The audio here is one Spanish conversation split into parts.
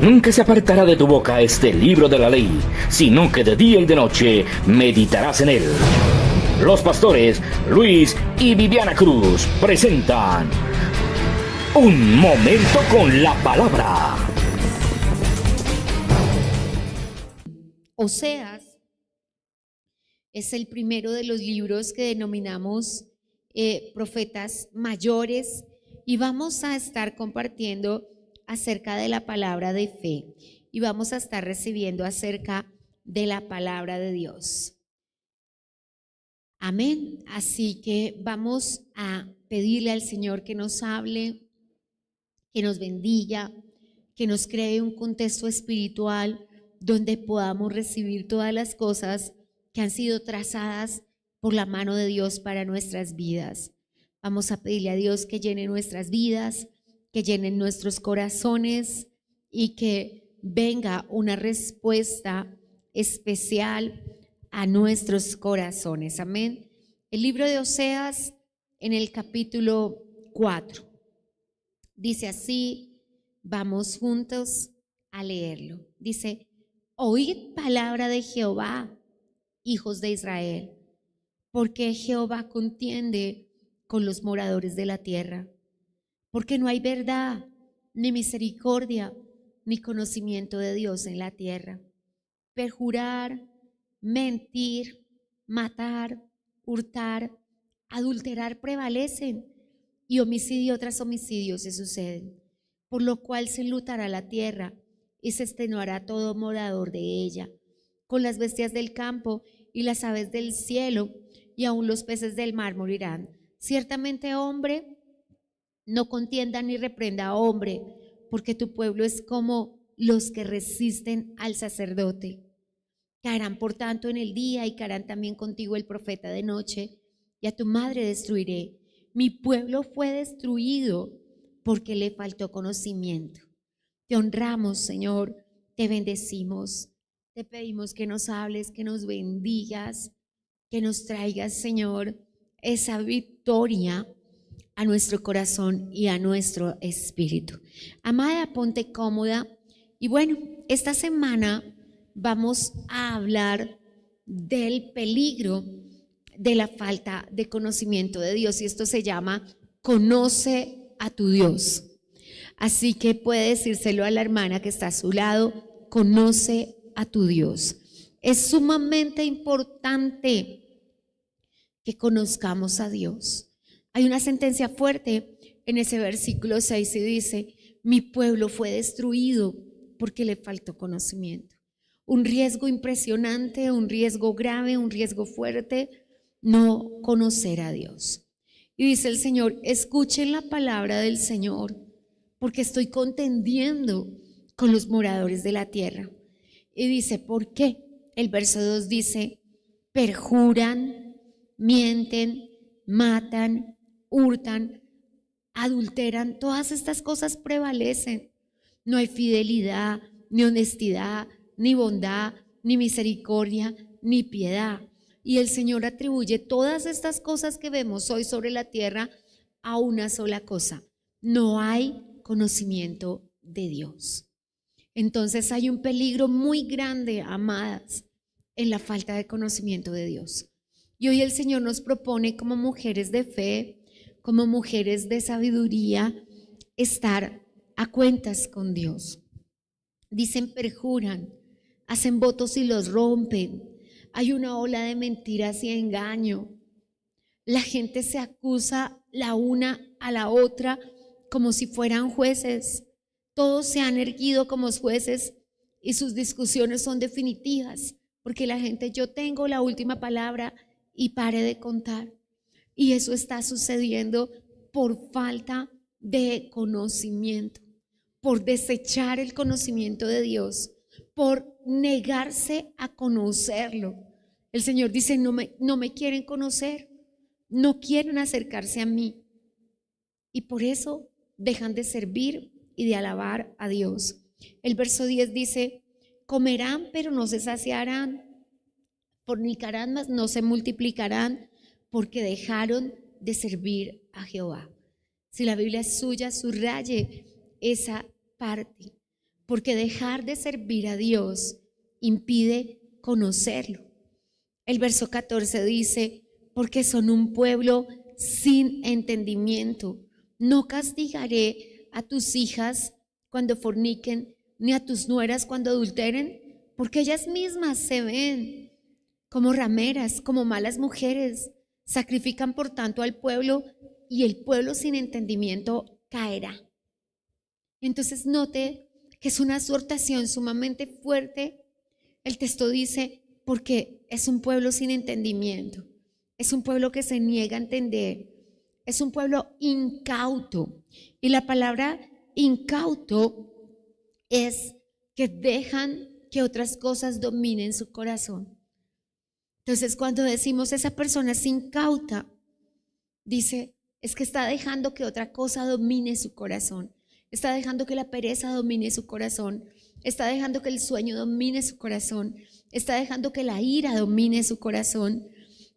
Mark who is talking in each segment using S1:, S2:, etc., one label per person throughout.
S1: Nunca se apartará de tu boca este libro de la ley, sino que de día y de noche meditarás en él. Los pastores Luis y Viviana Cruz presentan Un Momento con la Palabra.
S2: Oseas es el primero de los libros que denominamos profetas mayores, y vamos a estar compartiendo acerca de la palabra de fe y vamos a estar recibiendo acerca de la palabra de Dios. Amén. Así que vamos a pedirle al Señor que nos hable, que nos bendiga, que nos cree un contexto espiritual donde podamos recibir todas las cosas que han sido trazadas por la mano de Dios para nuestras vidas. Vamos a pedirle a Dios que llene nuestras vidas, que llene nuestros corazones y que venga una respuesta especial a nuestros corazones. Amén. El libro de Oseas, en el capítulo 4, dice así, vamos juntos a leerlo. Dice: oíd palabra de Jehová, hijos de Israel, porque Jehová contiende con los moradores de la tierra, porque no hay verdad, ni misericordia, ni conocimiento de Dios en la tierra. Perjurar, mentir, matar, hurtar, adulterar prevalecen, y homicidio tras homicidio se suceden, por lo cual se enlutará la tierra y se extenuará todo morador de ella, con las bestias del campo y las aves del cielo, y aun los peces del mar morirán. Ciertamente, hombre no contienda ni reprenda a hombre, porque tu pueblo es como los que resisten al sacerdote. Caerán por tanto en el día, y caerán también contigo el profeta de noche, y a tu madre destruiré. Mi pueblo fue destruido porque le faltó conocimiento. Te honramos, Señor, te bendecimos, te pedimos que nos hables, que nos bendigas, que nos traigas, Señor, esa victoria a nuestro corazón y a nuestro espíritu. Amada, ponte cómoda. Y bueno, esta semana vamos a hablar del peligro de la falta de conocimiento de Dios, y esto se llama Conoce a tu Dios. Así que puede decírselo a la hermana que está a su lado: conoce a tu Dios. Es sumamente importante que conozcamos a Dios. Hay una sentencia fuerte en ese versículo 6 y dice: mi pueblo fue destruido porque le faltó conocimiento. Un riesgo impresionante, un riesgo grave, un riesgo fuerte, no conocer a Dios. Y dice el Señor: escuchen la palabra del Señor, porque estoy contendiendo con los moradores de la tierra. Y dice, ¿por qué? El verso 2 dice: perjuran, mienten, matan, hurtan, adulteran. Todas estas cosas prevalecen. No hay fidelidad, ni honestidad, ni bondad, ni misericordia, ni piedad. Y el Señor atribuye todas estas cosas que vemos hoy sobre la tierra a una sola cosa: no hay conocimiento de Dios. Entonces hay un peligro muy grande, amadas, en la falta de conocimiento de Dios. Y hoy el Señor nos propone, como mujeres de fe, como mujeres de sabiduría, estar a cuentas con Dios. Dicen, perjuran, hacen votos y los rompen. Hay una ola de mentiras y engaño. La gente se acusa la una a la otra como si fueran jueces. Todos se han erguido como jueces y sus discusiones son definitivas, porque la gente: yo tengo la última palabra, y pare de contar. Y eso está sucediendo por falta de conocimiento, por desechar el conocimiento de Dios, por negarse a conocerlo. El Señor dice: no me quieren conocer, no quieren acercarse a mí, y por eso dejan de servir y de alabar a Dios. El verso 10 dice: comerán pero no se saciarán, fornicarán mas no se multiplicarán, porque dejaron de servir a Jehová. Si la Biblia es suya, subraye esa parte, porque dejar de servir a Dios impide conocerlo. El verso 14 dice, porque son un pueblo sin entendimiento. No castigaré a tus hijas cuando forniquen, ni a tus nueras cuando adulteren, porque ellas mismas se ven como rameras, como malas mujeres. Sacrifican por tanto al pueblo, y el pueblo sin entendimiento caerá. Entonces note que es una exhortación sumamente fuerte. El texto dice, porque es un pueblo sin entendimiento, es un pueblo que se niega a entender, es un pueblo incauto. Y la palabra incauto es que dejan que otras cosas dominen su corazón. Entonces, cuando decimos esa persona es incauta, dice, es que está dejando que otra cosa domine su corazón, está dejando que la pereza domine su corazón, está dejando que el sueño domine su corazón, está dejando que la ira domine su corazón.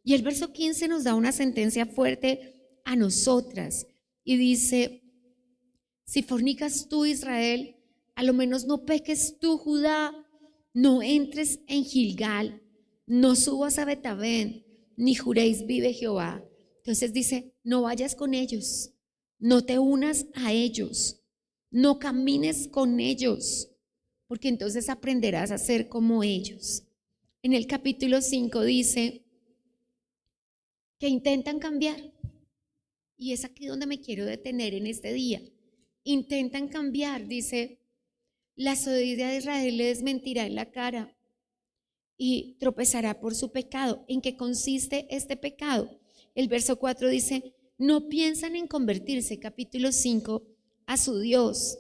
S2: Y el verso 15 nos da una sentencia fuerte a nosotras y dice, si fornicas tú, Israel, a lo menos no peques tú, Judá, no entres en Gilgal, no subas a Betabén, ni juréis vive Jehová. Entonces dice, no vayas con ellos, no te unas a ellos, no camines con ellos, porque entonces aprenderás a ser como ellos. En el capítulo 5 dice que intentan cambiar, y es aquí donde me quiero detener en este día. Intentan cambiar, dice, la sabiduría de Israel les mentirá en la cara y tropezará por su pecado. ¿En qué consiste este pecado? El verso 4 dice, no piensan en convertirse, capítulo 5, a su Dios,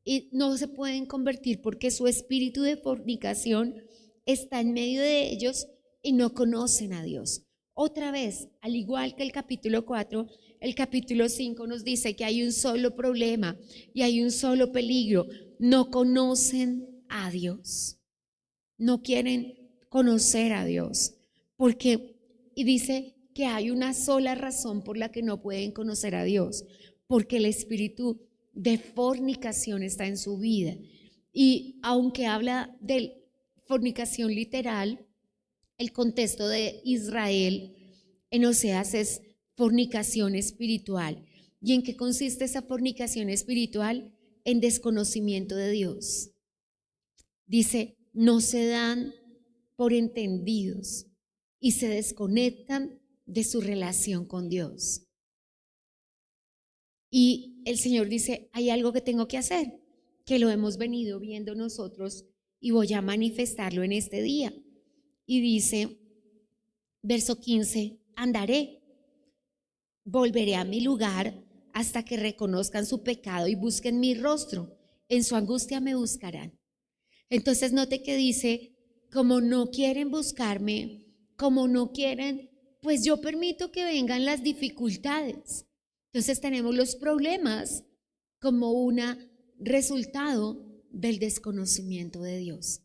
S2: y no se pueden convertir porque su espíritu de fornicación está en medio de ellos y no conocen a Dios. Otra vez, al igual que el capítulo 4, el capítulo 5 nos dice que hay un solo problema y hay un solo peligro. No conocen a Dios. No quieren conocer a Dios. Y dice que hay una sola razón por la que no pueden conocer a Dios. Porque el espíritu de fornicación está en su vida. Y aunque habla de fornicación literal, el contexto de Israel en Oseas es fornicación espiritual. ¿Y en qué consiste esa fornicación espiritual? En desconocimiento de Dios. Dice, no se dan por entendidos y se desconectan de su relación con Dios. Y el Señor dice, hay algo que tengo que hacer, que lo hemos venido viendo nosotros y voy a manifestarlo en este día. Y dice, verso 15, andaré, volveré a mi lugar hasta que reconozcan su pecado y busquen mi rostro. En su angustia me buscarán. Entonces note que dice, como no quieren buscarme, como no quieren, pues yo permito que vengan las dificultades. Entonces tenemos los problemas como un resultado del desconocimiento de Dios.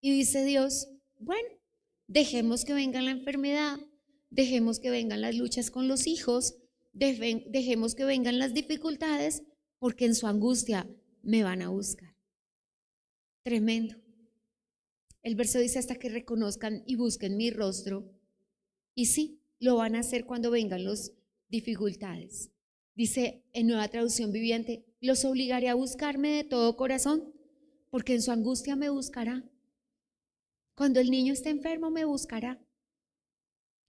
S2: Y dice Dios, bueno, dejemos que venga la enfermedad, dejemos que vengan las luchas con los hijos, dejemos que vengan las dificultades, porque en su angustia me van a buscar. Tremendo. El verso dice hasta que reconozcan y busquen mi rostro. Y sí, lo van a hacer cuando vengan las dificultades. Dice en Nueva Traducción Viviente, los obligaré a buscarme de todo corazón, porque en su angustia me buscará. Cuando el niño esté enfermo me buscará.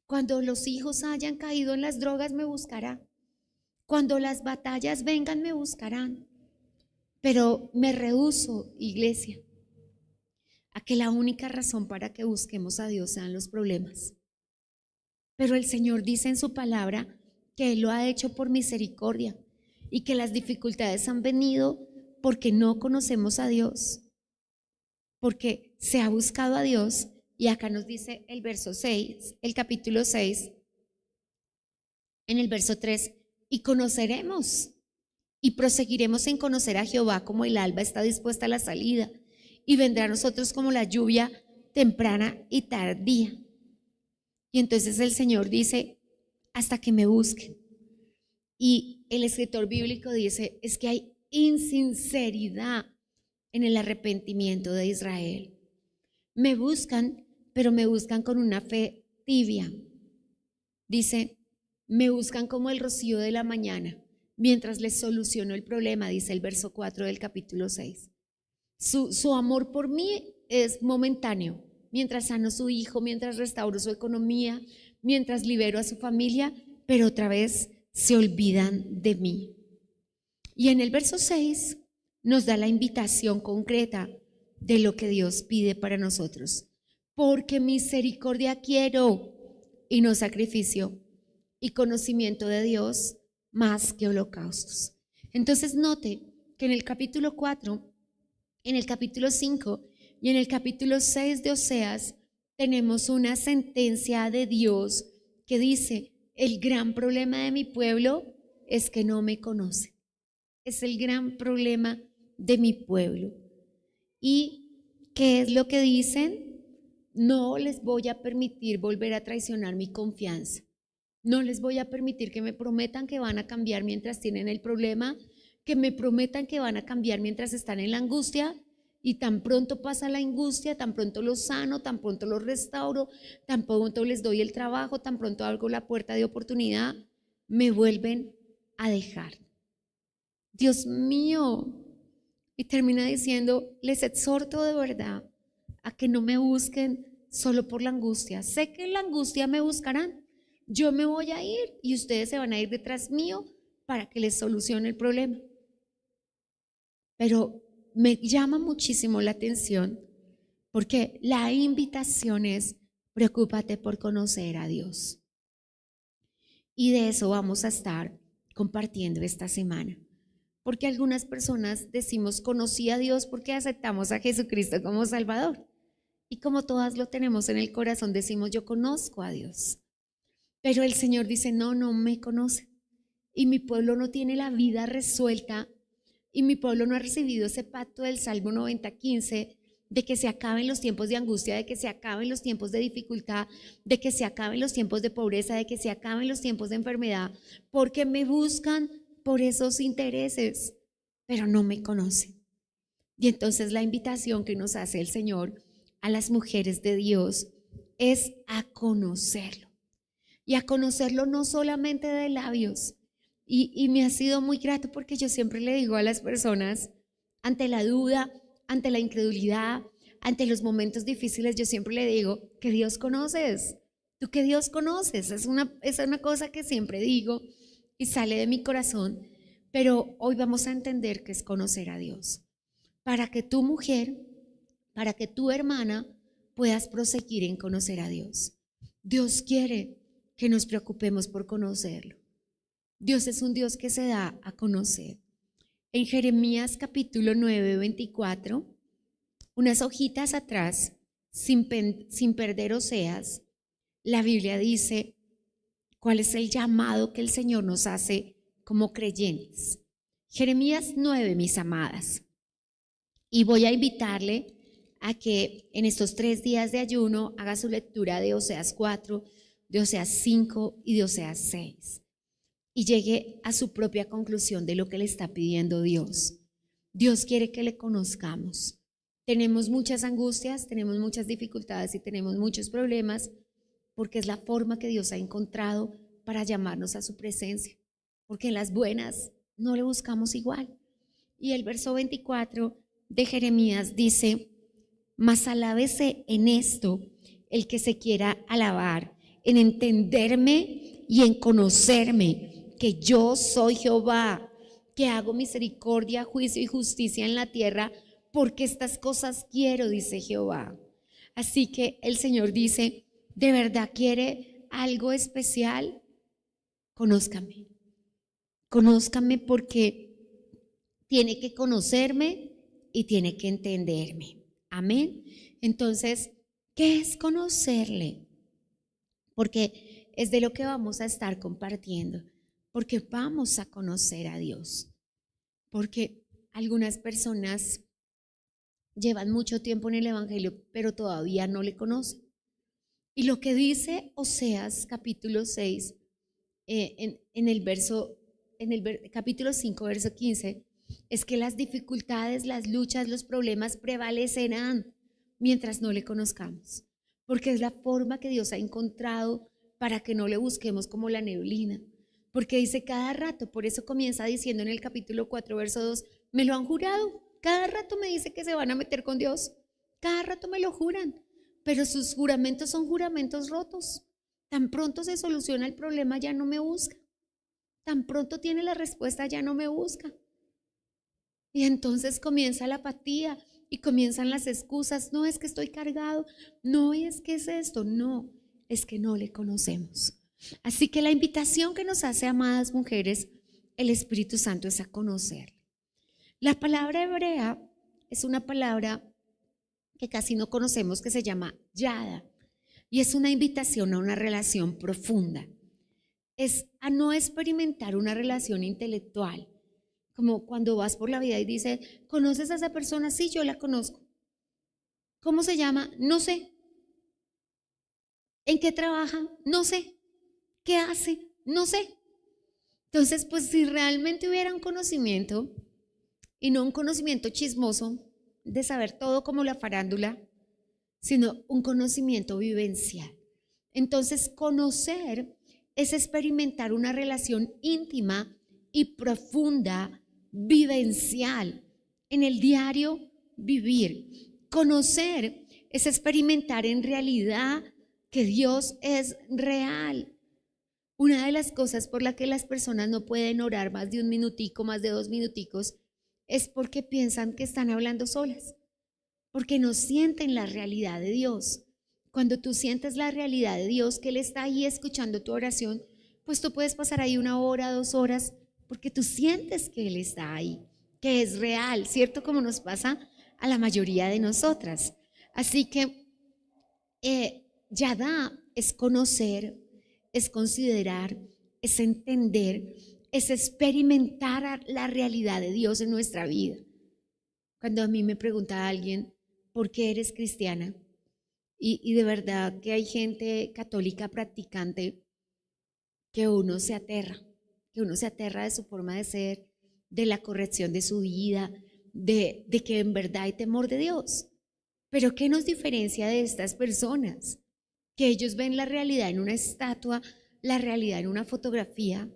S2: Cuando los hijos hayan caído en las drogas me buscará. Cuando las batallas vengan me buscarán. Pero me rehúso, iglesia, a que la única razón para que busquemos a Dios sean los problemas. Pero el Señor dice en su palabra que Él lo ha hecho por misericordia y que las dificultades han venido porque no conocemos a Dios, porque se ha buscado a Dios. Y acá nos dice el verso 6, el capítulo 6, en el verso 3, y conoceremos y proseguiremos en conocer a Jehová como el alba está dispuesta a la salida, y vendrá a nosotros como la lluvia temprana y tardía. Y entonces el Señor dice, hasta que me busquen. Y el escritor bíblico dice, es que hay insinceridad en el arrepentimiento de Israel. Me buscan, pero me buscan con una fe tibia. Dice, me buscan como el rocío de la mañana, mientras les soluciono el problema, dice el verso 4 del capítulo 6. Su amor por mí es momentáneo, mientras sano a su hijo, mientras restauro su economía, mientras libero a su familia, pero otra vez se olvidan de mí. Y en el verso 6 nos da la invitación concreta de lo que Dios pide para nosotros. Porque misericordia quiero y no sacrificio, y conocimiento de Dios más que holocaustos. Entonces note que en el capítulo 4, en el capítulo 5 y en el capítulo 6 de Oseas tenemos una sentencia de Dios que dice, el gran problema de mi pueblo es que no me conoce. Es el gran problema de mi pueblo. ¿Y qué es lo que dicen? No les voy a permitir volver a traicionar mi confianza. No les voy a permitir que me prometan que van a cambiar mientras tienen el problema, que me prometan que van a cambiar mientras están en la angustia, y tan pronto pasa la angustia, tan pronto los sano, tan pronto los restauro, tan pronto les doy el trabajo, tan pronto abro la puerta de oportunidad, me vuelven a dejar. Dios mío. Y termina diciendo, les exhorto de verdad a que no me busquen solo por la angustia. Sé que en la angustia me buscarán. Yo me voy a ir y ustedes se van a ir detrás mío para que les solucione el problema. Pero me llama muchísimo la atención porque la invitación es, preocúpate por conocer a Dios. Y de eso vamos a estar compartiendo esta semana. Porque algunas personas decimos, conocí a Dios porque aceptamos a Jesucristo como Salvador. Y como todas lo tenemos en el corazón, decimos, yo conozco a Dios. Pero el Señor dice, no me conoce. Y mi pueblo no tiene la vida resuelta. Y mi pueblo no ha recibido ese pacto del Salmo 90:15 de que se acaben los tiempos de angustia, de que se acaben los tiempos de dificultad, de que se acaben los tiempos de pobreza, de que se acaben los tiempos de enfermedad, porque me buscan por esos intereses, pero no me conocen. Y entonces la invitación que nos hace el Señor a las mujeres de Dios es a conocerlo. Y a conocerlo no solamente de labios. Y me ha sido muy grato porque yo siempre le digo a las personas, ante la duda, ante la incredulidad, ante los momentos difíciles, yo siempre le digo que Dios conoces. Tú que Dios conoces, es una cosa que siempre digo y sale de mi corazón, pero hoy vamos a entender que es conocer a Dios. Para que tu mujer, para que tu hermana puedas proseguir en conocer a Dios. Dios quiere que nos preocupemos por conocerlo. Dios es un Dios que se da a conocer. En Jeremías capítulo 9, 24, unas hojitas atrás, sin perder Oseas, la Biblia dice cuál es el llamado que el Señor nos hace como creyentes. Jeremías 9, mis amadas. Y voy a invitarle a que en estos 3 días de ayuno haga su lectura de Oseas 4, de Oseas 5 y de Oseas 6. Y llegue a su propia conclusión de lo que le está pidiendo Dios. Dios quiere que le conozcamos. Tenemos muchas angustias, tenemos muchas dificultades y tenemos muchos problemas porque es la forma que Dios ha encontrado para llamarnos a su presencia. Porque en las buenas no le buscamos igual. Y el verso 24 de Jeremías dice, mas alábese en esto el que se quiera alabar, en entenderme y en conocerme, que yo soy Jehová, que hago misericordia, juicio y justicia en la tierra, porque estas cosas quiero, dice Jehová. Así que el Señor dice, ¿de verdad quiere algo especial? Conózcame. Conózcame porque tiene que conocerme y tiene que entenderme. Amén. Entonces, ¿qué es conocerle? Porque es de lo que vamos a estar compartiendo. Porque vamos a conocer a Dios. Porque algunas personas llevan mucho tiempo en el Evangelio, pero todavía no le conocen. Y lo que dice Oseas capítulo 6, en el capítulo 5, verso 15, es que las dificultades, las luchas, los problemas prevalecerán mientras no le conozcamos, porque es la forma que Dios ha encontrado para que no le busquemos como la neblina, porque dice cada rato, por eso comienza diciendo en el capítulo 4, verso 2, me lo han jurado, cada rato me dice que se van a meter con Dios, cada rato me lo juran, pero sus juramentos son juramentos rotos. Tan pronto se soluciona el problema, ya no me busca. Tan pronto tiene la respuesta, ya no me busca. Y entonces comienza la apatía y comienzan las excusas. No es que estoy cargado, no es que es esto, no, es que no le conocemos. Así que la invitación que nos hace, amadas mujeres, el Espíritu Santo es a conocerle. La palabra hebrea es una palabra que casi no conocemos, que se llama yada, y es una invitación a una relación profunda. Es a no experimentar una relación intelectual, como cuando vas por la vida y dices, ¿conoces a esa persona? Sí, yo la conozco. ¿Cómo se llama? No sé. ¿En qué trabaja? No sé. ¿Qué hace? No sé. Entonces, pues si realmente hubiera un conocimiento, y no un conocimiento chismoso de saber todo como la farándula, sino un conocimiento vivencial. Entonces, conocer es experimentar una relación íntima y profunda, vivencial, en el diario vivir. Conocer es experimentar en realidad que Dios es real. Una de las cosas por la que las personas no pueden orar más de un minutico, más de 2 minuticos, es porque piensan que están hablando solas, porque no sienten la realidad de Dios. Cuando tú sientes la realidad de Dios, que Él está ahí escuchando tu oración, pues tú puedes pasar ahí 1 hora, 2 horas, porque tú sientes que Él está ahí, que es real, ¿cierto? Como nos pasa a la mayoría de nosotras. Así que Yadá es conocer, es considerar, es entender, es experimentar la realidad de Dios en nuestra vida. Cuando a mí me pregunta alguien, ¿por qué eres cristiana? Y de verdad que hay gente católica practicante que uno se aterra de su forma de ser, de la corrección de su vida, de que en verdad hay temor de Dios. Pero ¿qué nos diferencia de estas personas? Que ellos ven la realidad en una estatua, la realidad en una fotografía,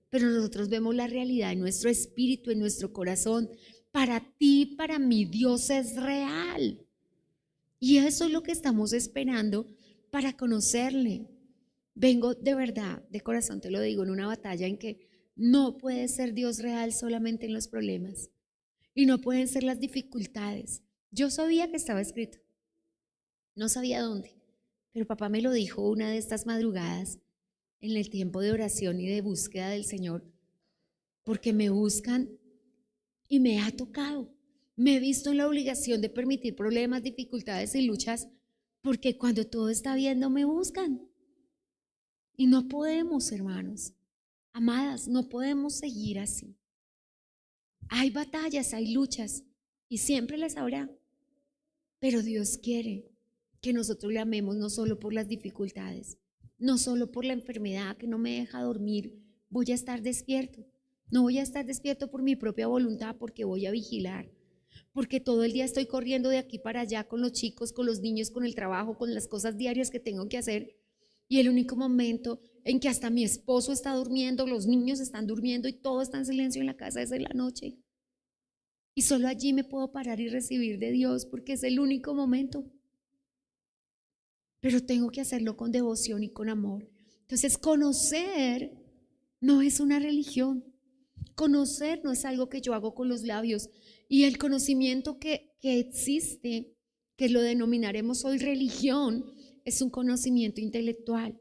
S2: pero nosotros vemos la realidad en nuestro espíritu, en nuestro corazón. Para ti, para mí, Dios es real. Y eso es lo que estamos esperando para conocerle. Vengo de verdad, de corazón te lo digo, en una batalla en que no puede ser Dios real solamente en los problemas y no pueden ser las dificultades. Yo sabía que estaba escrito, no sabía dónde, pero papá me lo dijo una de estas madrugadas en el tiempo de oración y de búsqueda del Señor, porque me buscan y me ha tocado. Me he visto en la obligación de permitir problemas, dificultades y luchas, porque cuando todo está bien no me buscan. Y no podemos, hermanos, amadas, no podemos seguir así. Hay batallas, hay luchas, y siempre las habrá. Pero Dios quiere que nosotros le amemos no solo por las dificultades, no solo por la enfermedad que no me deja dormir, voy a estar despierto. No voy a estar despierto por mi propia voluntad, porque voy a vigilar, porque todo el día estoy corriendo de aquí para allá con los chicos, con los niños, con el trabajo, con las cosas diarias que tengo que hacer. Y el único momento en que hasta mi esposo está durmiendo, los niños están durmiendo y todo está en silencio en la casa es en la noche. Y solo allí me puedo parar y recibir de Dios, porque es el único momento. Pero tengo que hacerlo con devoción y con amor. Entonces, conocer no es una religión. Conocer no es algo que yo hago con los labios. Y el conocimiento que existe, que lo denominaremos hoy religión, es un conocimiento intelectual.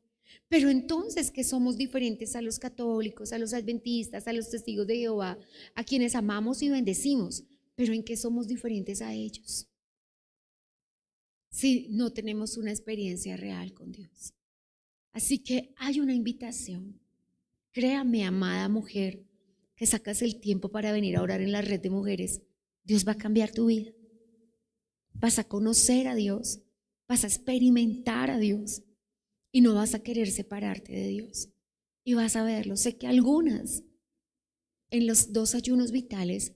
S2: Pero entonces, ¿qué somos diferentes a los católicos, a los adventistas, a los testigos de Jehová, a quienes amamos y bendecimos? Pero ¿en qué somos diferentes a ellos? Si no tenemos una experiencia real con Dios. Así que hay una invitación. Créame, amada mujer, que sacas el tiempo para venir a orar en la red de mujeres. Dios va a cambiar tu vida. Vas a conocer a Dios, vas a experimentar a Dios y no vas a querer separarte de Dios. Y vas a verlo. Sé que algunas en los 2 ayunos vitales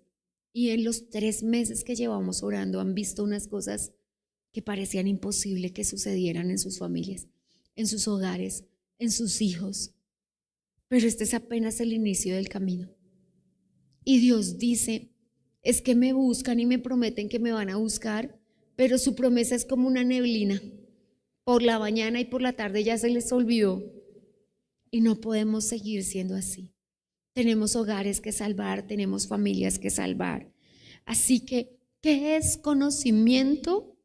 S2: Y en los 3 meses que llevamos orando han visto unas cosas que parecían imposible que sucedieran en sus familias, en sus hogares, en sus hijos. Pero este es apenas el inicio del camino. Y Dios dice, es que me buscan y me prometen que me van a buscar, pero su promesa es como una neblina. Por la mañana y por la tarde ya se les olvidó. Y no podemos seguir siendo así. Tenemos hogares que salvar, tenemos familias que salvar. Así que, ¿qué es conocimiento?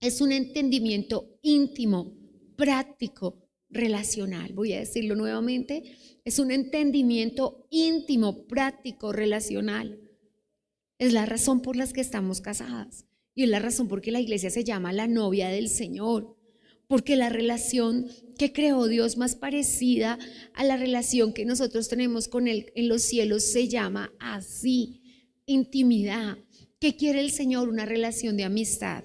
S2: Es un entendimiento íntimo, práctico, relacional. Voy a decirlo nuevamente. Es un entendimiento íntimo, práctico, relacional. Es la razón por la que estamos casadas. Y es la razón por la que la iglesia se llama la novia del Señor. Porque la relación que creó Dios más parecida a la relación que nosotros tenemos con Él en los cielos se llama así, intimidad. ¿Qué quiere el Señor? Una relación de amistad.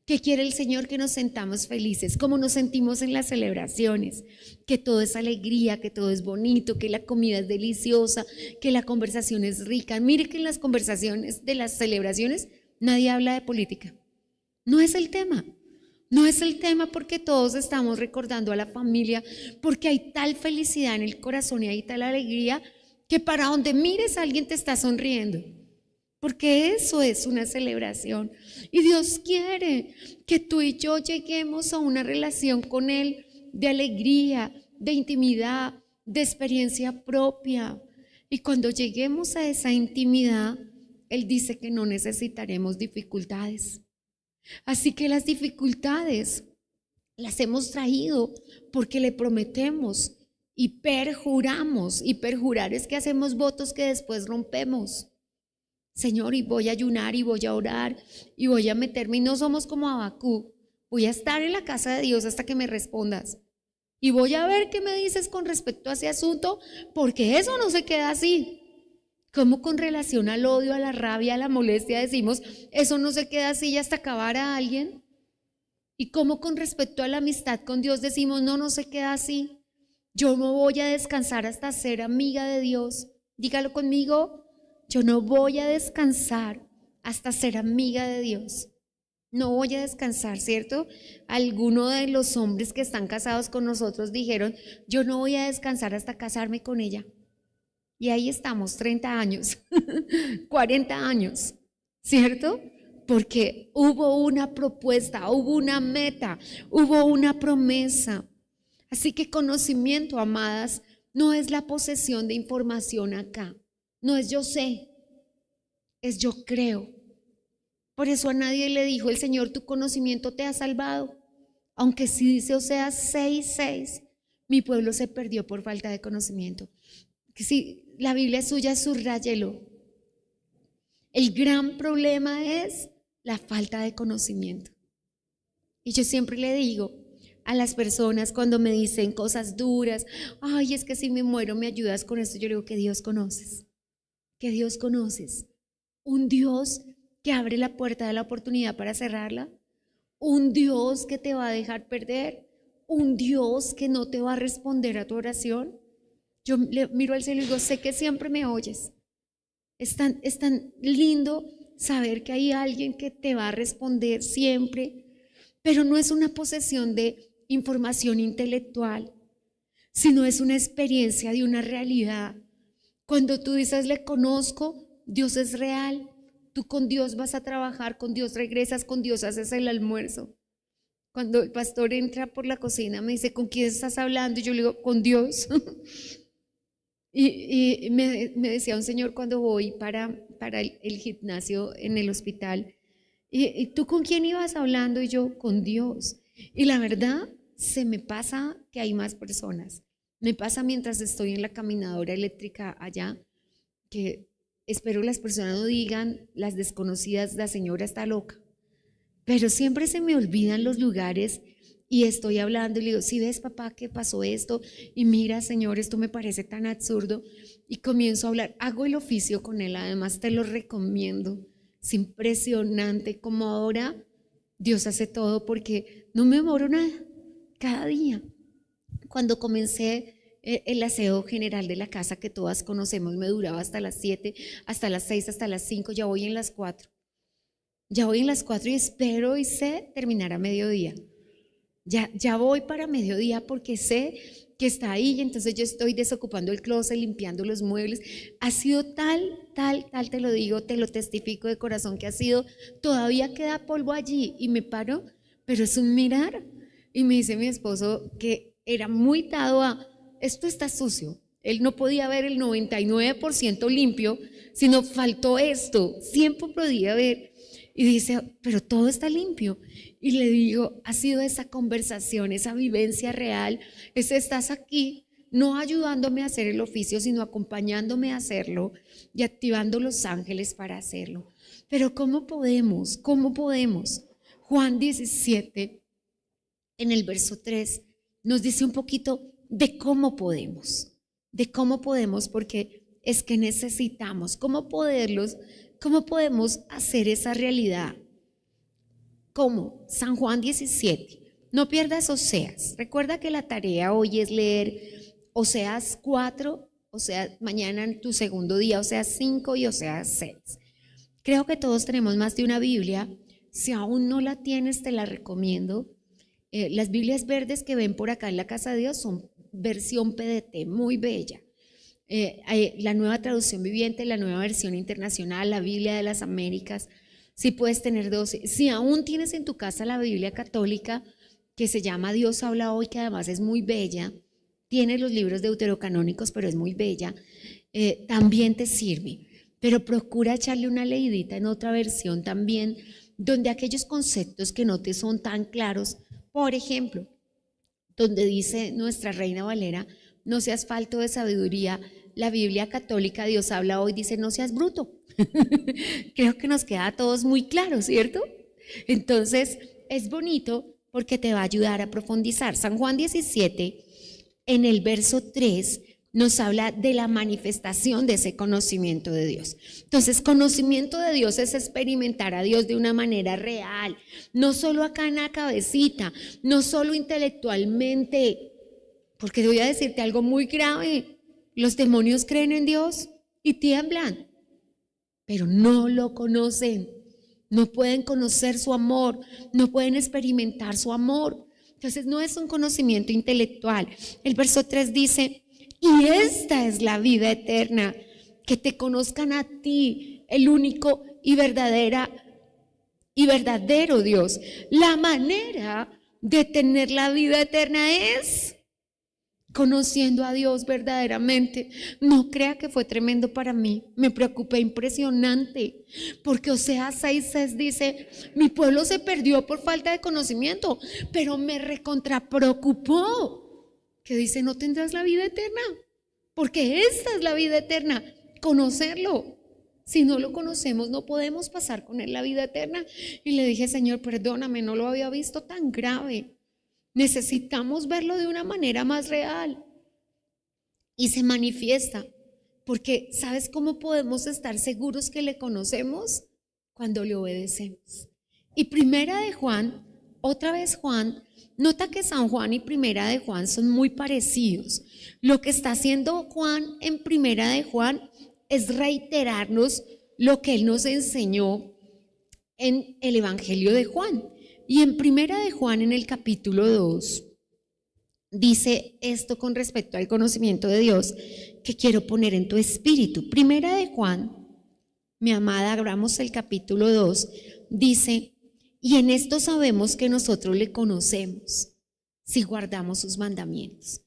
S2: ¿Qué quiere el Señor? Que nos sentamos felices, como nos sentimos en las celebraciones, que todo es alegría, que todo es bonito, que la comida es deliciosa, que la conversación es rica. Mire que en las conversaciones de las celebraciones nadie habla de política. No es el tema. No es el tema porque todos estamos recordando a la familia, porque hay tal felicidad en el corazón y hay tal alegría que para donde mires alguien te está sonriendo. Porque eso es una celebración. Y Dios quiere que tú y yo lleguemos a una relación con Él de alegría, de intimidad, de experiencia propia. Y cuando lleguemos a esa intimidad, Él dice que no necesitaremos dificultades. Así que las dificultades las hemos traído porque le prometemos y perjuramos. Y perjurar es que hacemos votos que después rompemos. Señor, y voy a ayunar y voy a orar y voy a meterme, y no somos como Habacuc, voy a estar en la casa de Dios hasta que me respondas y voy a ver qué me dices con respecto a ese asunto, porque eso no se queda así. Como con relación al odio, a la rabia, a la molestia decimos, eso no se queda así y hasta acabar a alguien? Y como con respecto a la amistad con Dios decimos, no, no se queda así. Yo no voy a descansar hasta ser amiga de Dios. Dígalo conmigo. Yo no voy a descansar hasta ser amiga de Dios. No voy a descansar, ¿cierto? Algunos de los hombres que están casados con nosotros dijeron, yo no voy a descansar hasta casarme con ella. Y ahí estamos, 30 años, 40 años, ¿cierto? Porque hubo una propuesta, hubo una meta, hubo una promesa. Así que conocimiento, amadas, no es la posesión de información acá. No es yo sé, es yo creo. Por eso a nadie le dijo el Señor, tu conocimiento te ha salvado. Aunque sí dice Oseas 6:6, mi pueblo se perdió por falta de conocimiento. Si la Biblia es suya, subráyelo. El gran problema es la falta de conocimiento. Y yo siempre le digo a las personas cuando me dicen cosas duras, ay, es que si me muero me ayudas con esto, yo le digo que Dios conoces. Que Dios conoces, un Dios que abre la puerta de la oportunidad para cerrarla, un Dios que te va a dejar perder, un Dios que no te va a responder a tu oración. Yo le miro al cielo y digo, sé que siempre me oyes. Es tan lindo saber que hay alguien que te va a responder siempre, pero no es una posesión de información intelectual, sino es una experiencia de una realidad. Cuando tú dices, le conozco, Dios es real. Tú con Dios vas a trabajar, con Dios regresas, con Dios haces el almuerzo. Cuando el pastor entra por la cocina, me dice, ¿con quién estás hablando? Y yo le digo, con Dios. y me decía un señor cuando voy para el gimnasio en el hospital, ¿y tú con quién ibas hablando? Y yo, con Dios. Y la verdad, se me pasa que hay más personas. Me pasa mientras estoy en la caminadora eléctrica allá, que espero las personas no digan, las desconocidas, la señora está loca. Pero siempre se me olvidan los lugares y estoy hablando y le digo, ¿sí ves, papá, que pasó esto? Y mira, Señor, esto me parece tan absurdo. Y comienzo a hablar, hago el oficio con él, además te lo recomiendo. Es impresionante como ahora Dios hace todo porque no me demoro nada, cada día. Cuando comencé el aseo general de la casa que todas conocemos me duraba hasta las 7, hasta las 6, hasta las 5, ya voy en las 4. Ya voy en las 4 y espero y sé terminar a mediodía. Ya voy para mediodía porque sé que está ahí y entonces yo estoy desocupando el closet, limpiando los muebles. Ha sido tal, te lo digo, te lo testifico de corazón que ha sido, todavía queda polvo allí y me paro, pero es un mirar. Y me dice mi esposo que era muy dado a, esto está sucio. Él no podía ver el 99% limpio, sino faltó esto, siempre podía ver. Y dice, pero todo está limpio. Y le digo, ha sido esa conversación, esa vivencia real, estás aquí, no ayudándome a hacer el oficio, sino acompañándome a hacerlo y activando los ángeles para hacerlo. Pero ¿cómo podemos? ¿Cómo podemos? Juan 17, en el verso 3, nos dice un poquito de cómo podemos, porque es que necesitamos, cómo podemos hacer esa realidad. ¿Cómo? San Juan 17. No pierdas Oseas. Recuerda que la tarea hoy es leer Oseas 4, Oseas mañana en tu segundo día, Oseas 5 y Oseas 6. Creo que todos tenemos más de una Biblia. Si aún no la tienes, te la recomiendo. Las Biblias verdes que ven por acá en la casa de Dios son versión PDT, muy bella. La nueva traducción viviente, la nueva versión internacional, la Biblia de las Américas. Si puedes tener 12, si aún tienes en tu casa la Biblia católica que se llama Dios habla hoy, que además es muy bella, tiene los libros deuterocanónicos, pero es muy bella, también te sirve. Pero procura echarle una leidita en otra versión también, donde aquellos conceptos que no te son tan claros, por ejemplo, donde dice nuestra Reina Valera, no seas falto de sabiduría. La Biblia católica, Dios habla hoy, dice no seas bruto. Creo que nos queda a todos muy claro, ¿cierto? Entonces es bonito porque te va a ayudar a profundizar. San Juan 17, en el verso 3, nos habla de la manifestación de ese conocimiento de Dios. Entonces, conocimiento de Dios es experimentar a Dios de una manera real, no solo acá en la cabecita, no solo intelectualmente, porque voy a decirte algo muy grave. Los demonios creen en Dios y tiemblan, pero no lo conocen, no pueden conocer su amor, no pueden experimentar su amor. Entonces no es un conocimiento intelectual. El verso 3 dice, y esta es la vida eterna, que te conozcan a ti, el único y verdadero Dios. La manera de tener la vida eterna es conociendo a Dios verdaderamente. No crea que fue tremendo para mí, me preocupé impresionante, porque Oseas 6:6 dice, mi pueblo se perdió por falta de conocimiento, pero me recontrapreocupó, que dice, no tendrás la vida eterna, porque esta es la vida eterna, conocerlo. Si no lo conocemos, no podemos pasar con él la vida eterna. Y le dije, Señor, perdóname, no lo había visto tan grave. Necesitamos verlo de una manera más real. Y se manifiesta, porque ¿sabes cómo podemos estar seguros que le conocemos? Cuando le obedecemos. Y Primera de Juan, otra vez Juan, nota que San Juan y Primera de Juan son muy parecidos. Lo que está haciendo Juan en Primera de Juan es reiterarnos lo que él nos enseñó en el Evangelio de Juan. Y en Primera de Juan, en el capítulo 2, dice esto con respecto al conocimiento de Dios que quiero poner en tu espíritu. Primera de Juan, mi amada, abramos el capítulo 2, dice, y en esto sabemos que nosotros le conocemos, si guardamos sus mandamientos.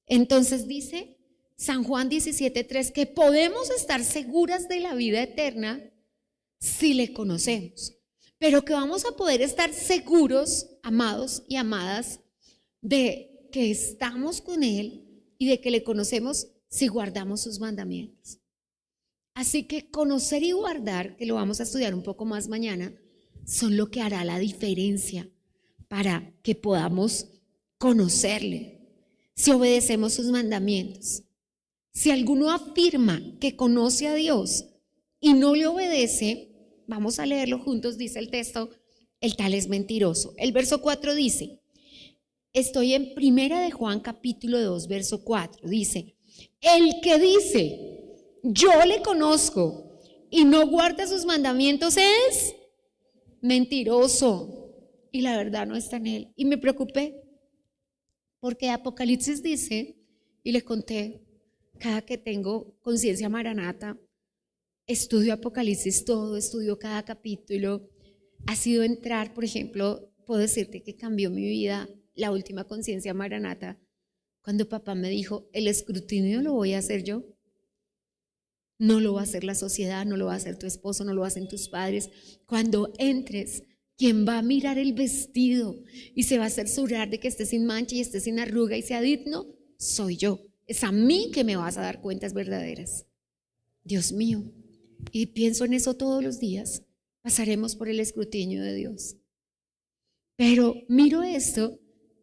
S2: Entonces dice San Juan 17:3 que podemos estar seguras de la vida eterna si le conocemos, pero que vamos a poder estar seguros, amados y amadas, de que estamos con Él y de que le conocemos si guardamos sus mandamientos. Así que conocer y guardar, que lo vamos a estudiar un poco más mañana, son lo que hará la diferencia para que podamos conocerle, si obedecemos sus mandamientos. Si alguno afirma que conoce a Dios y no le obedece, vamos a leerlo juntos, dice el texto, el tal es mentiroso. El verso 4 dice, Estoy en Primera de Juan capítulo 2, verso 4. Dice, el que dice, yo le conozco y no guarda sus mandamientos es mentiroso. Y la verdad no está en él. Y me preocupé porque Apocalipsis dice, y le conté, cada que tengo conciencia maranata, estudio Apocalipsis todo, estudio cada capítulo. Ha sido entrar, por ejemplo, puedo decirte que cambió mi vida la última conciencia maranata, cuando papá me dijo, el escrutinio lo voy a hacer yo. No lo va a hacer la sociedad, no lo va a hacer tu esposo, no lo hacen tus padres. Cuando entres, quien va a mirar el vestido y se va a asegurar de que esté sin mancha y esté sin arruga y sea digno, soy yo. Es a mí que me vas a dar cuentas verdaderas. Dios mío. Y pienso en eso todos los días. Pasaremos por el escrutinio de Dios. Pero miro esto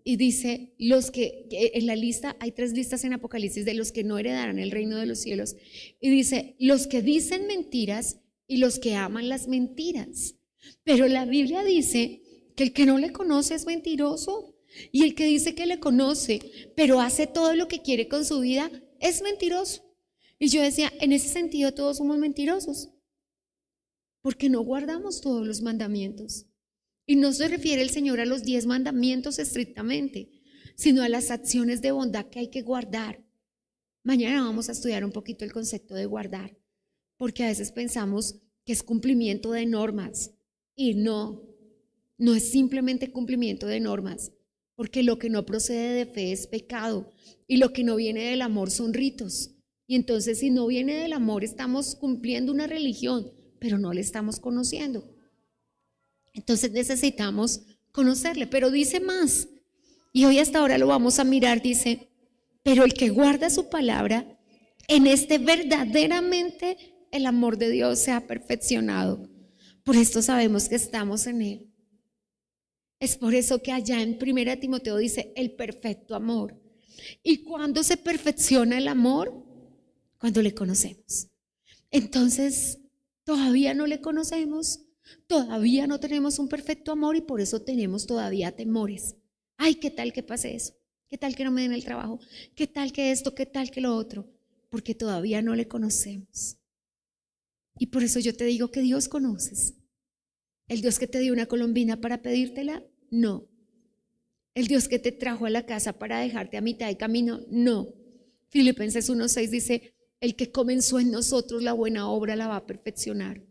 S2: y dice, los que en la lista, hay 3 listas en Apocalipsis de los que no heredarán el reino de los cielos. Y dice, los que dicen mentiras y los que aman las mentiras. Pero la Biblia dice que el que no le conoce es mentiroso. Y el que dice que le conoce, pero hace todo lo que quiere con su vida, es mentiroso. Y yo decía, en ese sentido todos somos mentirosos. Porque no guardamos todos los mandamientos. Y no se refiere el Señor a los 10 mandamientos estrictamente, sino a las acciones de bondad que hay que guardar. Mañana vamos a estudiar un poquito el concepto de guardar, porque a veces pensamos que es cumplimiento de normas, y no es simplemente cumplimiento de normas, porque lo que no procede de fe es pecado, y lo que no viene del amor son ritos. Y entonces si no viene del amor estamos cumpliendo una religión, pero no le estamos conociendo. Entonces necesitamos conocerle, pero dice más, y hoy hasta ahora lo vamos a mirar, dice, pero el que guarda su palabra, en este verdaderamente el amor de Dios se ha perfeccionado. Por esto sabemos que estamos en él. Es por eso que allá en 1 Timoteo dice el perfecto amor. ¿Y cuándo se perfecciona el amor? Cuando le conocemos. Entonces, todavía no le conocemos. Todavía no tenemos un perfecto amor y por eso tenemos todavía temores. Ay, ¿qué tal que pase eso? ¿Qué tal que no me den el trabajo? ¿Qué tal que esto? ¿Qué tal que lo otro? Porque todavía no le conocemos. Y por eso yo te digo que Dios conoces. ¿El Dios que te dio una colombina para pedírtela? No. ¿El Dios que te trajo a la casa para dejarte a mitad de camino? No. Filipenses 1:6 dice, el que comenzó en nosotros la buena obra la va a perfeccionar.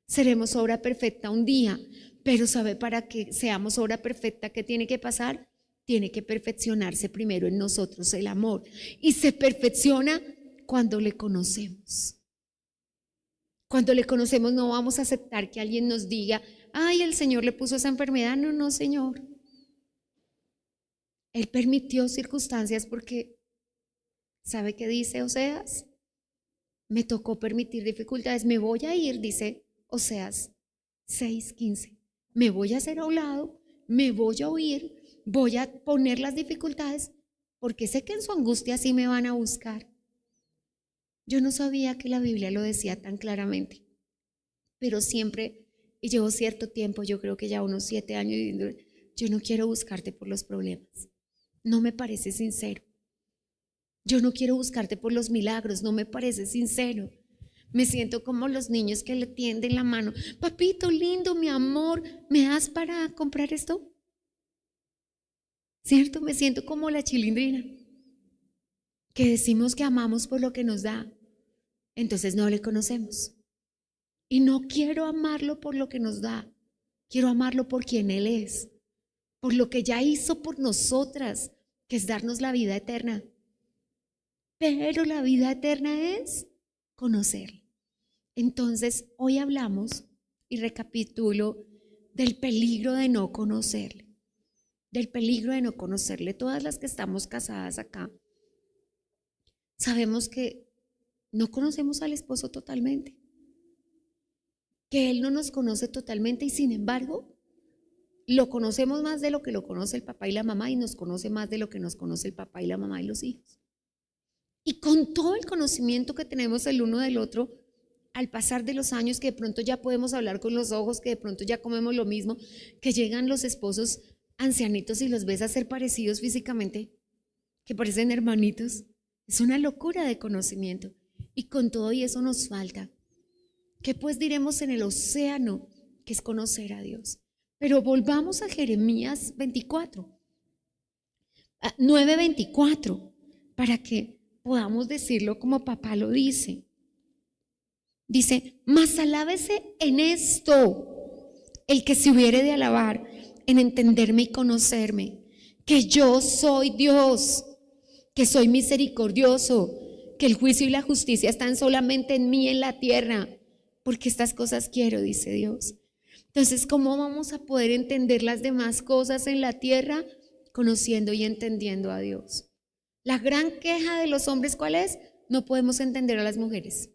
S2: Seremos obra perfecta un día, pero ¿sabe para que seamos obra perfecta qué tiene que pasar? Tiene que perfeccionarse primero en nosotros el amor. Y se perfecciona cuando le conocemos. Cuando le conocemos no vamos a aceptar que alguien nos diga, ay, el Señor le puso esa enfermedad. No, no, Señor. Él permitió circunstancias porque, ¿sabe qué dice Oseas? Me tocó permitir dificultades. Me voy a ir, dice Oseas 6:15. Me voy a hacer a un lado, me voy a huir, voy a poner las dificultades porque sé que en su angustia sí me van a buscar. Yo no sabía que la Biblia lo decía tan claramente, pero siempre, y llevo cierto tiempo, yo creo que ya unos 7 años, diciendo, yo no quiero buscarte por los problemas, no me parece sincero. Yo no quiero buscarte por los milagros, no me parece sincero. Me siento como los niños que le tienden la mano, papito lindo, mi amor, ¿me das para comprar esto? ¿Cierto? Me siento como la chilindrina, que decimos que amamos por lo que nos da, entonces no le conocemos. Y no quiero amarlo por lo que nos da, quiero amarlo por quien Él es, por lo que ya hizo por nosotras, que es darnos la vida eterna. Pero la vida eterna es conocerle. Entonces, hoy hablamos y recapitulo del peligro de no conocerle. Del peligro de no conocerle. Todas las que estamos casadas acá, sabemos que no conocemos al esposo totalmente. Que él no nos conoce totalmente y sin embargo, lo conocemos más de lo que lo conoce el papá y la mamá y nos conoce más de lo que nos conoce el papá y la mamá y los hijos. Y con todo el conocimiento que tenemos el uno del otro, al pasar de los años que de pronto ya podemos hablar con los ojos, que de pronto ya comemos lo mismo, que llegan los esposos ancianitos y los ves a ser parecidos físicamente, que parecen hermanitos. Es una locura de conocimiento. Y con todo y eso nos falta. ¿Qué pues diremos en el océano? Que es conocer a Dios. Pero volvamos a Jeremías 9:24, para que podamos decirlo como papá lo dice. Dice, mas alábese en esto el que se hubiere de alabar, en entenderme y conocerme, que yo soy Dios, que soy misericordioso, que el juicio y la justicia están solamente en mí en la tierra, porque estas cosas quiero, dice Dios. Entonces, ¿cómo vamos a poder entender las demás cosas en la tierra? Conociendo y entendiendo a Dios. La gran queja de los hombres, ¿cuál es? No podemos entender a las mujeres.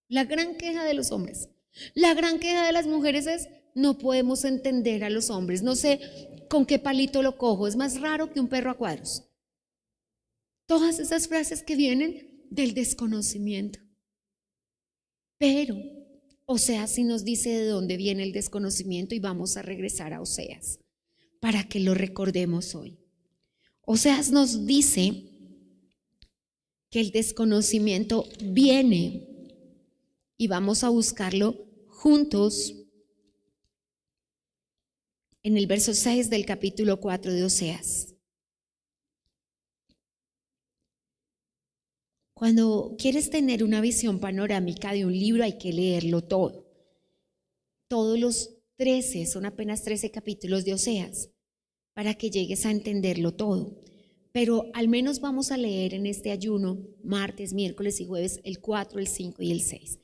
S2: La gran queja de los hombres. La gran queja de las mujeres es, no podemos entender a los hombres. No sé con qué palito lo cojo, es más raro que un perro a cuadros. Todas esas frases que vienen del desconocimiento. Pero Oseas sí nos dice de dónde viene el desconocimiento y vamos a regresar a Oseas para que lo recordemos hoy. Oseas nos dice que el desconocimiento viene y vamos a buscarlo juntos en el verso 6 del capítulo 4 de Oseas. Cuando quieres tener una visión panorámica de un libro hay que leerlo todo. Todos los 13, son apenas 13 capítulos de Oseas, para que llegues a entenderlo todo. Pero al menos vamos a leer en este ayuno, martes, miércoles y jueves, el 4, el 5 y el 6.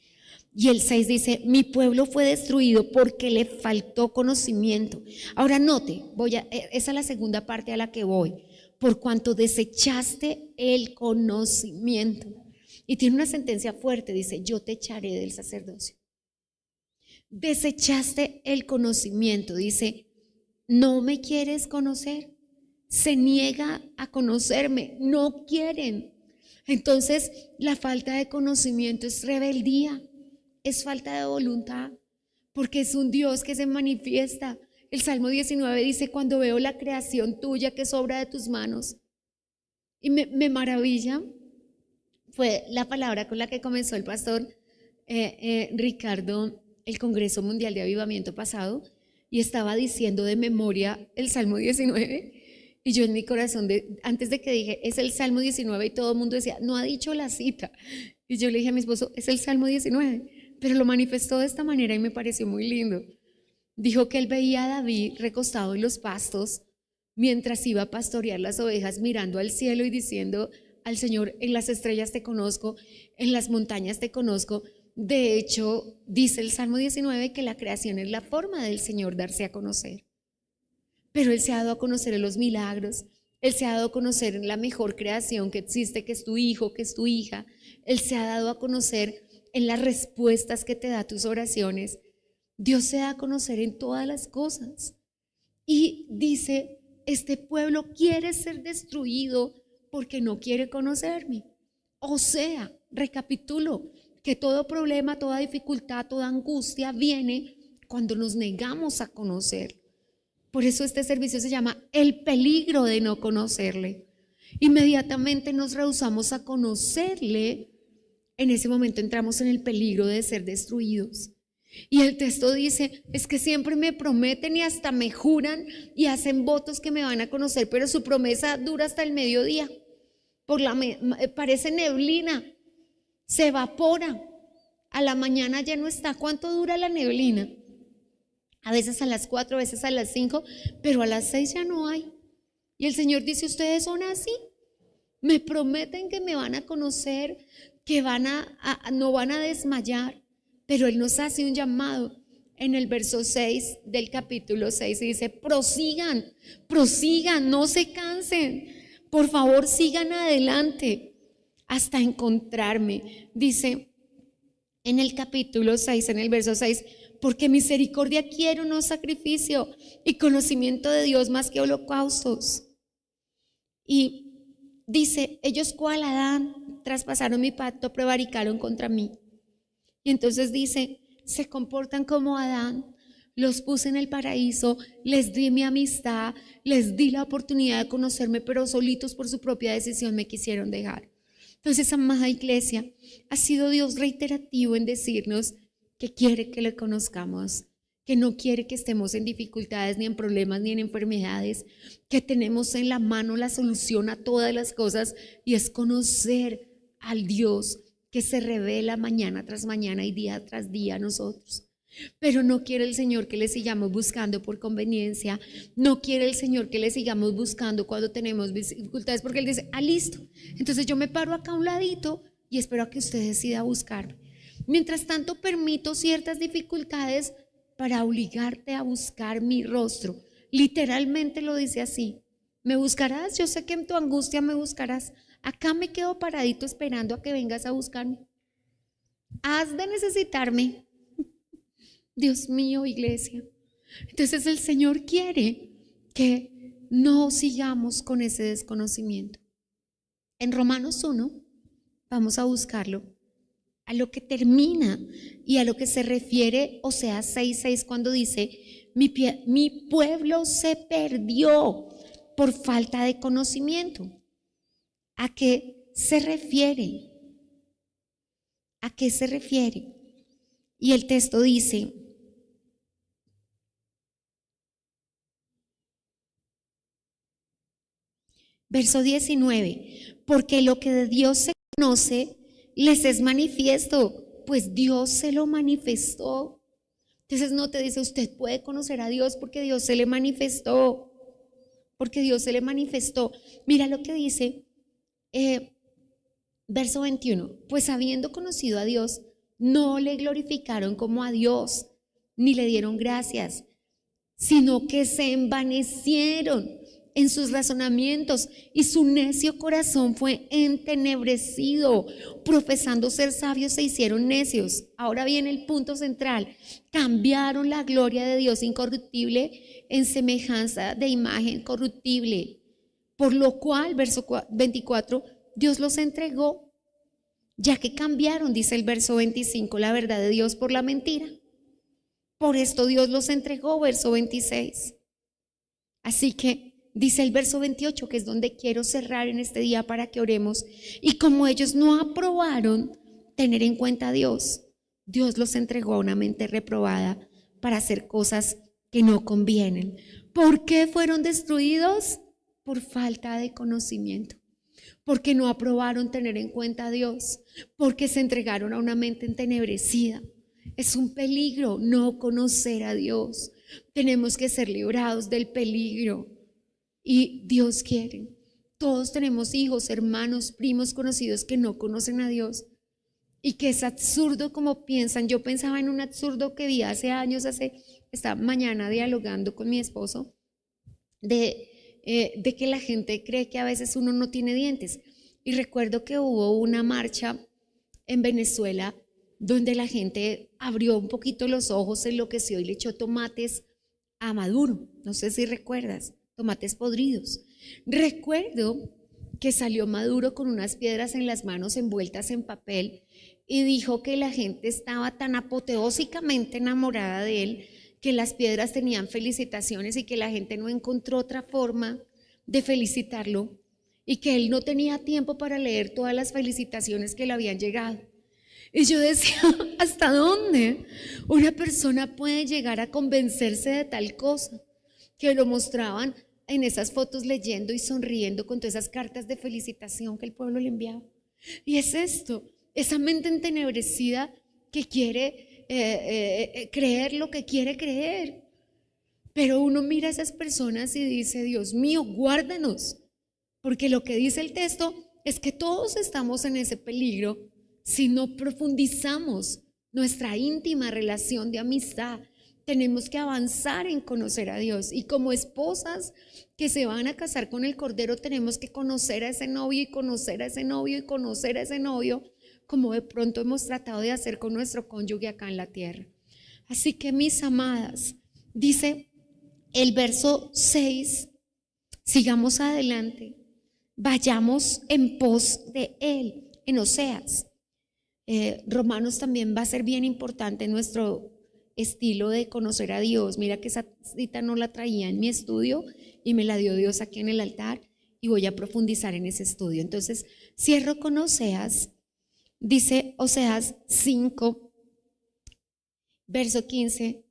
S2: Y el 6 dice, mi pueblo fue destruido porque le faltó conocimiento. Ahora note, esa es la segunda parte a la que voy. Por cuanto desechaste el conocimiento. Y tiene una sentencia fuerte, dice, yo te echaré del sacerdocio. Desechaste el conocimiento, dice, no me quieres conocer. Se niega a conocerme, no quieren. Entonces, la falta de conocimiento es rebeldía, es falta de voluntad, porque es un Dios que se manifiesta. El Salmo 19 dice, cuando veo la creación tuya que es obra de tus manos. Y me maravilla, fue la palabra con la que comenzó el pastor Ricardo el Congreso Mundial de Avivamiento pasado, y estaba diciendo de memoria el Salmo 19, y yo en mi corazón, antes de que dije, es el Salmo 19, y todo el mundo decía, no ha dicho la cita. Y yo le dije a mi esposo, es el Salmo 19, pero lo manifestó de esta manera y me pareció muy lindo. Dijo que él veía a David recostado en los pastos mientras iba a pastorear las ovejas, mirando al cielo y diciendo al Señor, en las estrellas te conozco, en las montañas te conozco. De hecho, dice el Salmo 19 que la creación es la forma del Señor darse a conocer. Pero Él se ha dado a conocer en los milagros, Él se ha dado a conocer en la mejor creación que existe, que es tu hijo, que es tu hija. Él se ha dado a conocer en las respuestas que te da tus oraciones. Dios se da a conocer en todas las cosas. Y dice, este pueblo quiere ser destruido porque no quiere conocerme. O sea, recapitulo, que todo problema, toda dificultad, toda angustia viene cuando nos negamos a conocer. Por eso este servicio se llama el peligro de no conocerle. Inmediatamente nos rehusamos a conocerle, en ese momento entramos en el peligro de ser destruidos. Y el texto dice, es que siempre me prometen y hasta me juran y hacen votos que me van a conocer, pero su promesa dura hasta el mediodía. Parece neblina, se evapora, a la mañana ya no está. ¿Cuánto dura la neblina? A veces a las 4, a veces a las 5, pero a las 6 ya no hay. Y el Señor dice, ustedes son así, me prometen que me van a conocer, que no van a desmayar. Pero Él nos hace un llamado en el verso 6 del capítulo 6 y dice, prosigan, no se cansen, por favor sigan adelante hasta encontrarme. Dice en el capítulo 6, en el verso 6, porque misericordia quiero, no sacrificio, y conocimiento de Dios más que holocaustos. Y dice, ellos cual Adán traspasaron mi pacto, prevaricaron contra mí. Y entonces dice, se comportan como Adán, los puse en el paraíso, les di mi amistad, les di la oportunidad de conocerme, pero solitos por su propia decisión me quisieron dejar. Entonces, amada iglesia, ha sido Dios reiterativo en decirnos que quiere que le conozcamos, que no quiere que estemos en dificultades, ni en problemas, ni en enfermedades, que tenemos en la mano la solución a todas las cosas, y es conocer al Dios que se revela mañana tras mañana y día tras día a nosotros. Pero no quiere el Señor que le sigamos buscando por conveniencia, no quiere el Señor que le sigamos buscando cuando tenemos dificultades, porque Él dice, listo, entonces yo me paro acá a un ladito y espero a que usted decida buscarme. Mientras tanto, permito ciertas dificultades para obligarte a buscar mi rostro. Literalmente lo dice así: me buscarás, yo sé que en tu angustia me buscarás. Acá me quedo paradito esperando a que vengas a buscarme. Has de necesitarme. Dios mío, iglesia. Entonces el Señor quiere que no sigamos con ese desconocimiento. En Romanos 1, vamos a buscarlo, a lo que termina y a lo que se refiere Oseas 6:6, cuando dice, mi pueblo se perdió por falta de conocimiento. ¿A qué se refiere? ¿A qué se refiere? Y el texto dice, verso 19, porque lo que de Dios se conoce les es manifiesto, pues Dios se lo manifestó. Entonces no te dice usted puede conocer a Dios porque Dios se le manifestó, porque Dios se le manifestó. Mira lo que dice verso 21, pues habiendo conocido a Dios, no le glorificaron como a Dios, ni le dieron gracias, sino que se envanecieron en sus razonamientos y su necio corazón fue entenebrecido. Profesando ser sabios se hicieron necios. Ahora viene el punto central: cambiaron la gloria de Dios incorruptible en semejanza de imagen corruptible, por lo cual, verso 24, Dios los entregó, ya que cambiaron, dice el verso 25, la verdad de Dios por la mentira. Por esto Dios los entregó, verso 26. Así que dice el verso 28, que es donde quiero cerrar en este día para que oremos. Y como ellos no aprobaron tener en cuenta a Dios, Dios los entregó a una mente reprobada para hacer cosas que no convienen. ¿Por qué fueron destruidos? Por falta de conocimiento. Porque no aprobaron tener en cuenta a Dios, porque se entregaron a una mente entenebrecida. Es un peligro no conocer a Dios. Tenemos que ser librados del peligro. Y Dios quiere. Todos tenemos hijos, hermanos, primos, conocidos que no conocen a Dios y que es absurdo como piensan. Yo pensaba en un absurdo que vi hace años, esta mañana dialogando con mi esposo, de que la gente cree que a veces uno no tiene dientes. Y recuerdo que hubo una marcha en Venezuela donde la gente abrió un poquito los ojos, enloqueció y le echó tomates a Maduro. No sé si recuerdas. Tomates podridos. Recuerdo que salió Maduro con unas piedras en las manos envueltas en papel y dijo que la gente estaba tan apoteósicamente enamorada de él que las piedras tenían felicitaciones y que la gente no encontró otra forma de felicitarlo y que él no tenía tiempo para leer todas las felicitaciones que le habían llegado. Y yo decía, ¿hasta dónde una persona puede llegar a convencerse de tal cosa? Que lo mostraban en esas fotos leyendo y sonriendo con todas esas cartas de felicitación que el pueblo le enviaba. Y es esto, esa mente entenebrecida que quiere creer lo que quiere creer. Pero uno mira a esas personas y dice, Dios mío, guárdanos. Porque lo que dice el texto es que todos estamos en ese peligro si no profundizamos nuestra íntima relación de amistad. Tenemos que avanzar en conocer a Dios y como esposas que se van a casar con el Cordero tenemos que conocer a ese novio y conocer a ese novio y conocer a ese novio como de pronto hemos tratado de hacer con nuestro cónyuge acá en la tierra. Así que mis amadas, dice el verso 6, sigamos adelante, vayamos en pos de Él, en Oseas. Romanos también va a ser bien importante en nuestro estilo de conocer a Dios. Mira que esa cita no la traía en mi estudio y me la dio Dios aquí en el altar y voy a profundizar en ese estudio. Entonces, cierro con Oseas. Dice Oseas 5, verso 15,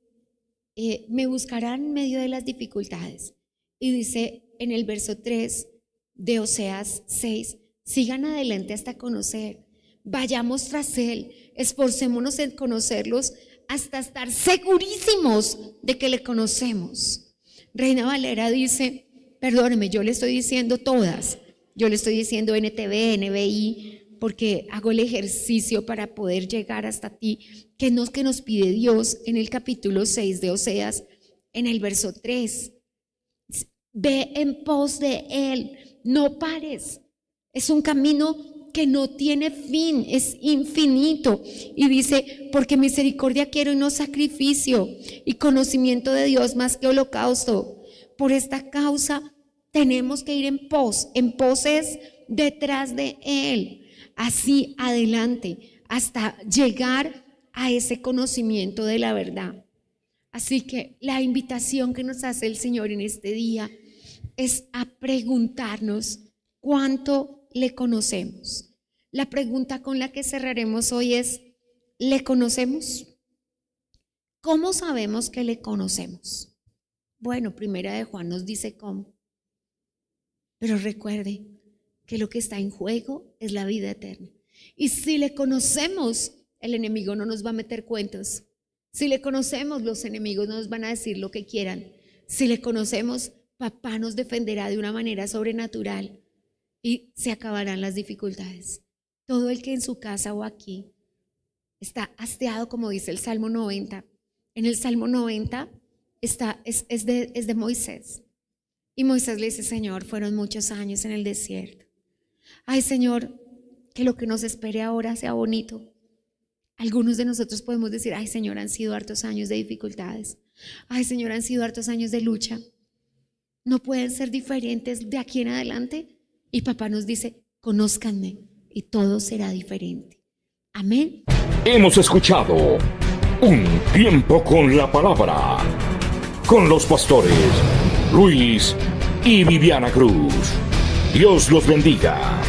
S2: me buscarán en medio de las dificultades. Y dice en el verso 3 de Oseas 6, sigan adelante hasta conocer, vayamos tras Él, esforcémonos en conocerlos hasta estar segurísimos de que le conocemos. Reina Valera dice, perdóneme, yo le estoy diciendo todas, yo le estoy diciendo NTV, NBI, porque hago el ejercicio para poder llegar hasta ti, que nos pide Dios en el capítulo 6 de Oseas, en el verso 3. Ve en pos de Él, no pares. Es un camino que no tiene fin, es infinito. Y dice, porque misericordia quiero y no sacrificio, y conocimiento de Dios más que holocausto. Por esta causa tenemos que ir en pos es detrás de Él. Así adelante, hasta llegar a ese conocimiento de la verdad. Así que la invitación que nos hace el Señor en este día es a preguntarnos cuánto le conocemos. La pregunta con la que cerraremos hoy es, ¿le conocemos? ¿Cómo sabemos que le conocemos? Bueno, Primera de Juan nos dice cómo. Pero recuerde que lo que está en juego es la vida eterna. Y si le conocemos, el enemigo no nos va a meter cuentos. Si le conocemos, los enemigos no nos van a decir lo que quieran. Si le conocemos, papá nos defenderá de una manera sobrenatural y se acabarán las dificultades. Todo el que en su casa o aquí está hastiado, como dice el Salmo 90. En el Salmo 90 es de Moisés. Y Moisés le dice, Señor, fueron muchos años en el desierto. Ay, Señor, que lo que nos espere ahora sea bonito. Algunos de nosotros podemos decir, ay, Señor, han sido hartos años de dificultades. Ay, Señor, han sido hartos años de lucha. No pueden ser diferentes de aquí en adelante. Y papá nos dice, conózcanme y todo será diferente. Amén.
S1: Hemos escuchado Un Tiempo con la Palabra, con los pastores Luis y Viviana Cruz. Dios los bendiga.